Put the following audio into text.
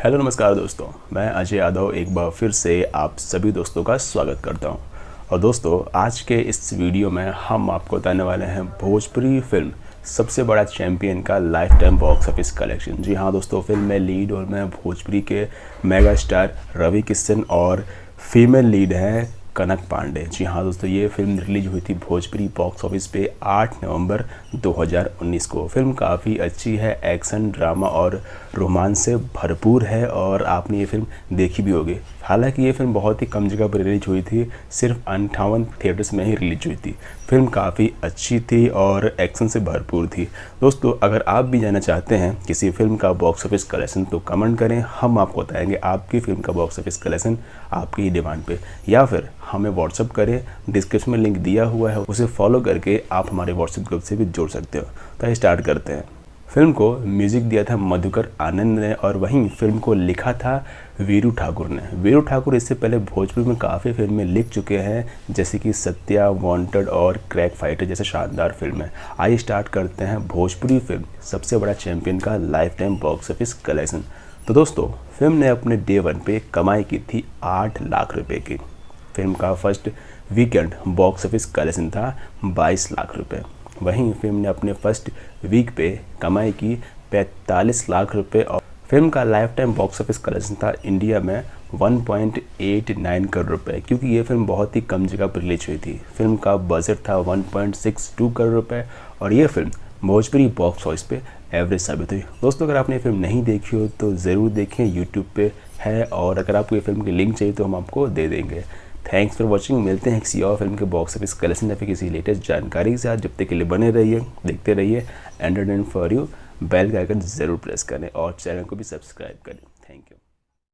Hello नमस्कार दोस्तों, मैं अजय यादव एक बार फिर से आप सभी दोस्तों का स्वागत करता हूं। और दोस्तों, आज के इस वीडियो में हम आपको बताने वाले हैं भोजपुरी फिल्म सबसे बड़ा चैंपियन का lifetime box office collection. जी हाँ दोस्तों, फिल्म में लीड रोल में भोजपुरी के मेगा स्टार रवि किशन और फीमेल लीड हैं कनक पांडे। जी हाँ दोस्तों, ये फिल्म रिलीज हुई थी भोजपुरी बॉक्स ऑफिस पे 8 नवंबर 2019 को। फिल्म काफ़ी अच्छी है, एक्शन ड्रामा और रोमांस से भरपूर है और आपने ये फिल्म देखी भी होगी। हालांकि ये फिल्म बहुत ही कम जगह पर रिलीज हुई थी, सिर्फ 58 थिएटर्स में ही रिलीज हुई थी। फिल्म काफ़ी अच्छी थी और एक्शन से भरपूर थी। दोस्तों, अगर आप भी जानना चाहते हैं किसी फिल्म का बॉक्स ऑफिस कलेक्शन तो कमेंट करें, हम आपको बताएंगे आपकी फिल्म का बॉक्स ऑफिस कलेक्शन आपकी ही डिमांड पे, या फिर हमें व्हाट्सअप करें, डिस्क्रिप्शन में लिंक दिया हुआ है, उसे फॉलो करके आप हमारे व्हाट्सएप ग्रुप से भी जुड़ सकते हो। तो स्टार्ट करते हैं। फिल्म को म्यूजिक दिया था मधुकर आनंद ने और वहीं फिल्म को लिखा था वीरू ठाकुर ने। वीरू ठाकुर इससे पहले भोजपुरी में काफ़ी फिल्में लिख चुके हैं, जैसे कि सत्या, वांटेड और क्रैक फाइटर जैसे शानदार फिल्में। आइए स्टार्ट करते हैं भोजपुरी फिल्म सबसे बड़ा चैंपियन का lifetime box office collection. तो दोस्तों, फिल्म ने अपने डे 1 पे कमाई की थी 8 लाख रुपए की। फिल्म का first weekend box office collection था 22 लाख रुपए। वहीं फिल्म ने अपने फर्स्ट वीक पे कमाई की 45 लाख रुपए और फिल्म का lifetime box office collection था इंडिया में 1.89 करोड़ रुपए, क्योंकि ये फिल्म बहुत ही कम जगह पर रिलीज हुई थी। फिल्म का बजट था 1.62 करोड़ रुपए और ये फिल्म भोजपुरी बॉक्स ऑफिस पे एवरेज साबित हुई। दोस्तों, अगर आपने ये फिल्म नहीं देखी हो तो ज़रूर देखें, यूट्यूब पे है, और अगर आपको ये फिल्म की लिंक चाहिए तो हम आपको दे देंगे। Thanks for watching. मिलते हैं किसी और फिल्म के बॉक्स ऑफिस कलेक्शन या फिर किसी लेटेस्ट जानकारी के साथ। जब तक के लिए बने रहिए, देखते रहिए एंटरटेनमेंट फॉर यू। बेल का आइकन ज़रूर प्रेस करें और चैनल को भी सब्सक्राइब करें। Thank you.